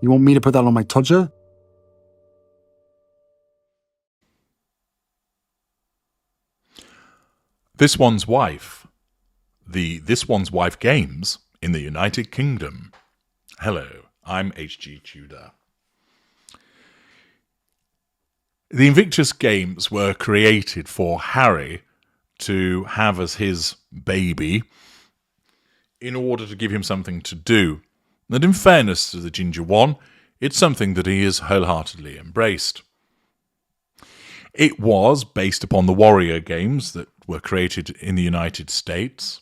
You want me to put that on my Tudor? This One's Wife. The This One's Wife Games in the United Kingdom. Hello, I'm H.G. Tudor. The Invictus Games were created for Harry to have as his baby in order to give him something to do. And in fairness to the Ginger One, it's something that he has wholeheartedly embraced. It was based upon the Warrior Games that were created in the United States.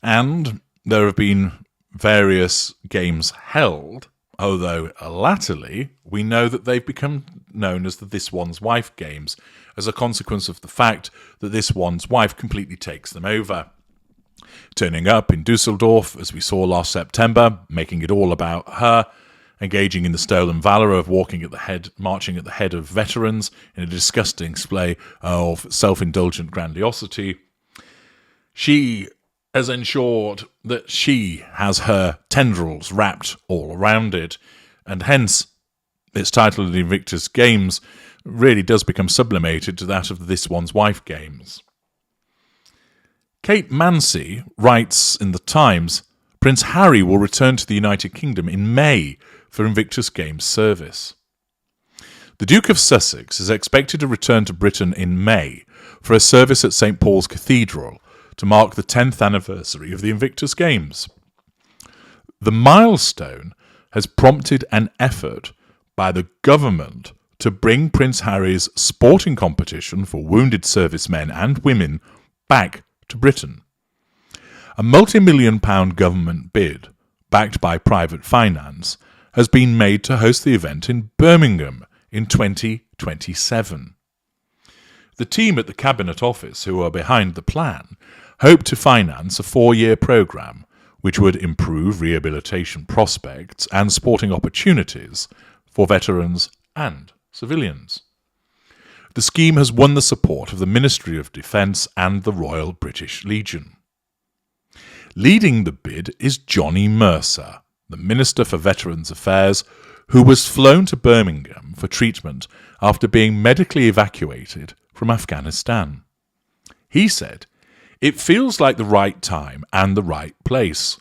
And there have been various games held, although latterly we know that they've become known as the This One's Wife Games as a consequence of the fact that This One's Wife completely takes them over. Turning up in Dusseldorf, as we saw last September, making it all about her, engaging in the stolen valour of marching at the head of veterans in a disgusting display of self-indulgent grandiosity. She has ensured that she has her tendrils wrapped all around it, and hence its title, The Invictus Games, really does become sublimated to that of the This One's Wife Games. Kate Mancy writes in The Times, Prince Harry will return to the United Kingdom in May for Invictus Games service. The Duke of Sussex is expected to return to Britain in May for a service at St Paul's Cathedral to mark the 10th anniversary of the Invictus Games. The milestone has prompted an effort by the government to bring Prince Harry's sporting competition for wounded servicemen and women back to Britain. A multi-million-pound government bid, backed by private finance, has been made to host the event in Birmingham in 2027. The team at the Cabinet Office, who are behind the plan, hope to finance a 4-year programme which would improve rehabilitation prospects and sporting opportunities for veterans and civilians. The scheme has won the support of the Ministry of Defence and the Royal British Legion. Leading the bid is Johnny Mercer, the Minister for Veterans Affairs, who was flown to Birmingham for treatment after being medically evacuated from Afghanistan. He said, "It feels like the right time and the right place.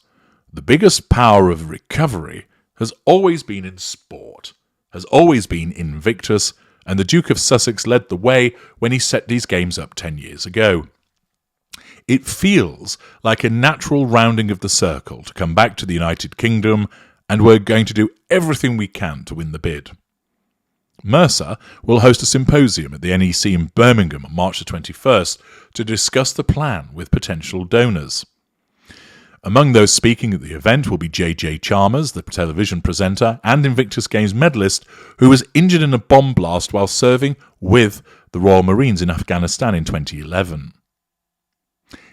The biggest power of recovery has always been in sport, has always been Invictus, and the Duke of Sussex led the way when he set these games up 10 years ago. It feels like a natural rounding of the circle to come back to the United Kingdom, and we're going to do everything we can to win the bid." Mercer will host a symposium at the NEC in Birmingham on March the 21st to discuss the plan with potential donors. Among those speaking at the event will be J.J. Chalmers, the television presenter and Invictus Games medalist, who was injured in a bomb blast while serving with the Royal Marines in Afghanistan in 2011.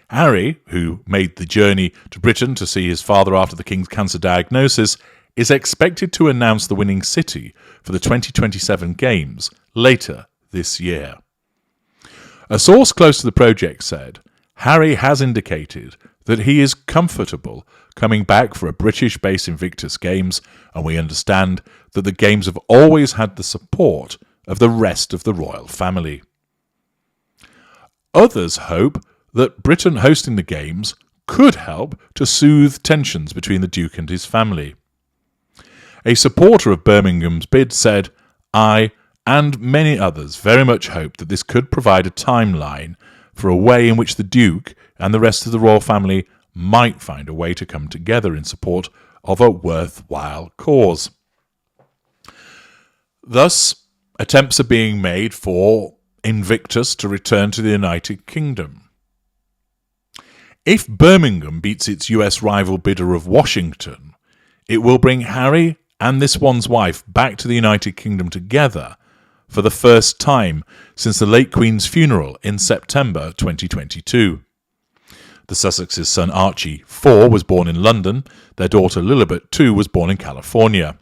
Harry, who made the journey to Britain to see his father after the King's cancer diagnosis, is expected to announce the winning city for the 2027 Games later this year. A source close to the project said, "Harry has indicated that he is comfortable coming back for a British-based Invictus Games, and we understand that the Games have always had the support of the rest of the royal family." Others hope that Britain hosting the Games could help to soothe tensions between the Duke and his family. A supporter of Birmingham's bid said, "I and many others very much hope that this could provide a timeline for a way in which the Duke and the rest of the royal family might find a way to come together in support of a worthwhile cause." Thus, attempts are being made for Invictus to return to the United Kingdom. If Birmingham beats its US rival bidder of Washington, it will bring Harry and This One's Wife back to the United Kingdom together for the first time since the late Queen's funeral in September 2022. The Sussex's son Archie, 4, was born in London. Their daughter Lilibet, 2, was born in California.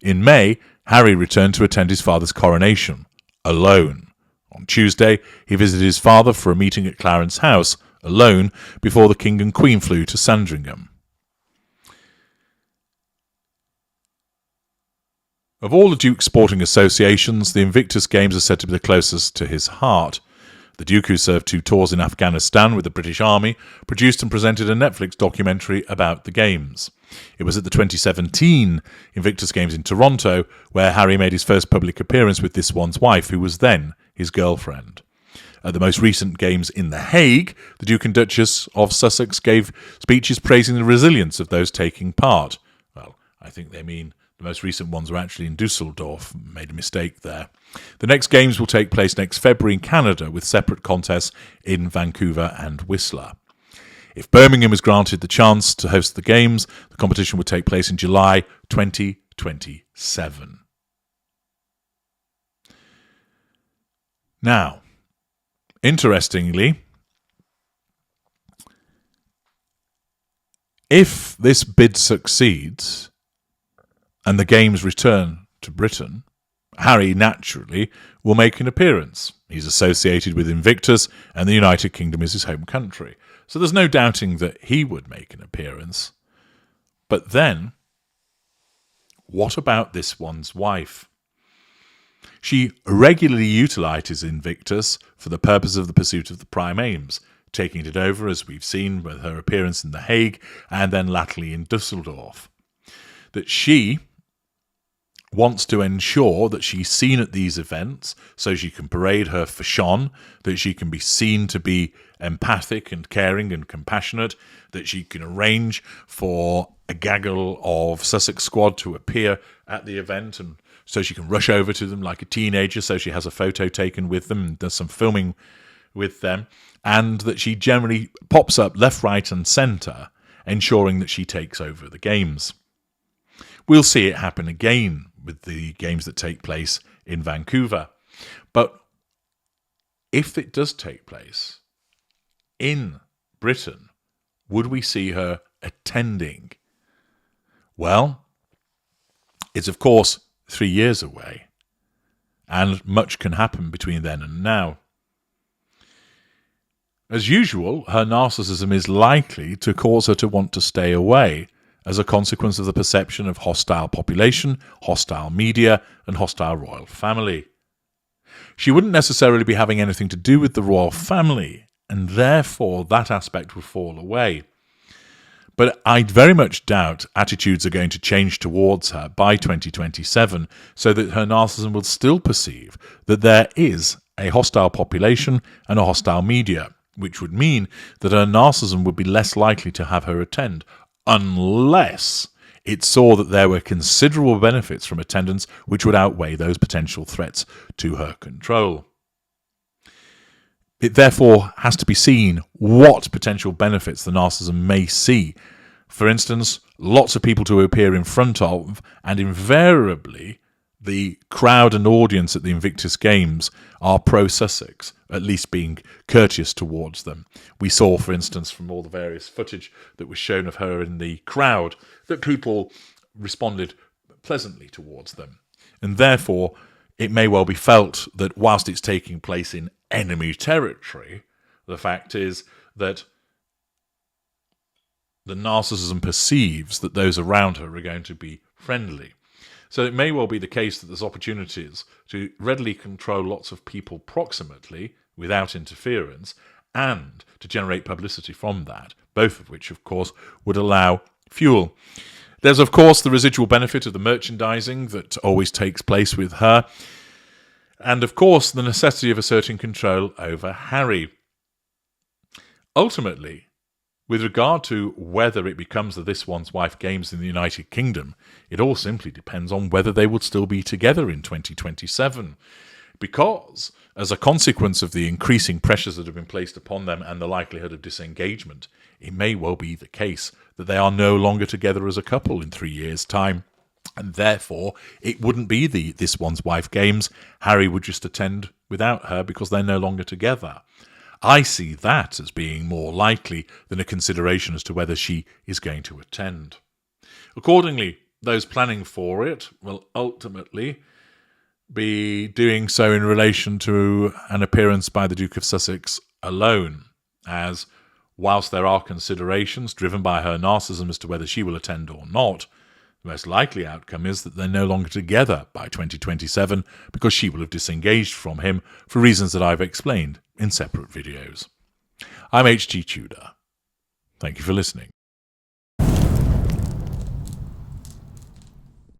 In May, Harry returned to attend his father's coronation, alone. On Tuesday, he visited his father for a meeting at Clarence House, alone, before the King and Queen flew to Sandringham. Of all the Duke's sporting associations, the Invictus Games are said to be the closest to his heart. The Duke, who served 2 tours in Afghanistan with the British Army, produced and presented a Netflix documentary about the Games. It was at the 2017 Invictus Games in Toronto where Harry made his first public appearance with this one's wife, who was then his girlfriend. At the most recent Games in The Hague, the Duke and Duchess of Sussex gave speeches praising the resilience of those taking part. Well, I think they mean the most recent ones were actually in Dusseldorf. Made a mistake there. The next Games will take place next February in Canada, with separate contests in Vancouver and Whistler. If Birmingham is granted the chance to host the Games, the competition will take place in July 2027. Now, interestingly, if this bid succeeds and the Games return to Britain, Harry naturally will make an appearance. He's associated with Invictus, and the United Kingdom is his home country. So there's no doubting that he would make an appearance. But then, what about this one's wife? She regularly utilises Invictus for the purpose of the pursuit of the prime aims, taking it over, as we've seen with her appearance in The Hague and then latterly in Dusseldorf. That she wants to ensure that she's seen at these events so she can parade her fashion, that she can be seen to be empathic and caring and compassionate, that she can arrange for a gaggle of Sussex squad to appear at the event, and so she can rush over to them like a teenager, so she has a photo taken with them and does some filming with them, and that she generally pops up left, right and centre, ensuring that she takes over the Games. We'll see it happen again with the Games that take place in Vancouver. But if it does take place in Britain, would we see her attending? Well, it's of course 3 years away, and much can happen between then and now. As usual, her narcissism is likely to cause her to want to stay away, as a consequence of the perception of hostile population, hostile media, and hostile royal family. She wouldn't necessarily be having anything to do with the royal family, and therefore that aspect would fall away. But I very much doubt attitudes are going to change towards her by 2027, so that her narcissism will still perceive that there is a hostile population and a hostile media, which would mean that her narcissism would be less likely to have her attend, unless it saw that there were considerable benefits from attendance which would outweigh those potential threats to her control. It therefore has to be seen what potential benefits the narcissism may see. For instance, lots of people to appear in front of, and invariably the crowd and audience at the Invictus Games are pro-Sussex, at least being courteous towards them. We saw, for instance, from all the various footage that was shown of her in the crowd, that people responded pleasantly towards them. And therefore, it may well be felt that whilst it's taking place in enemy territory, the fact is that the narcissism perceives that those around her are going to be friendly. So it may well be the case that there's opportunities to readily control lots of people proximately without interference, and to generate publicity from that, both of which, of course, would allow fuel. There's, of course, the residual benefit of the merchandising that always takes place with her, and, of course, the necessity of asserting control over Harry. Ultimately, with regard to whether it becomes the This One's Wife Games in the United Kingdom, it all simply depends on whether they would still be together in 2027. Because, as a consequence of the increasing pressures that have been placed upon them and the likelihood of disengagement, it may well be the case that they are no longer together as a couple in 3 years' time. And therefore, it wouldn't be the This One's Wife Games. Harry would just attend without her because they're no longer together. I see that as being more likely than a consideration as to whether she is going to attend. Accordingly, those planning for it will ultimately be doing so in relation to an appearance by the Duke of Sussex alone, as whilst there are considerations driven by her narcissism as to whether she will attend or not, The most likely outcome is that they're no longer together by 2027 because she will have disengaged from him for reasons that I've explained in separate videos. I'm H.G. Tudor. Thank you for listening.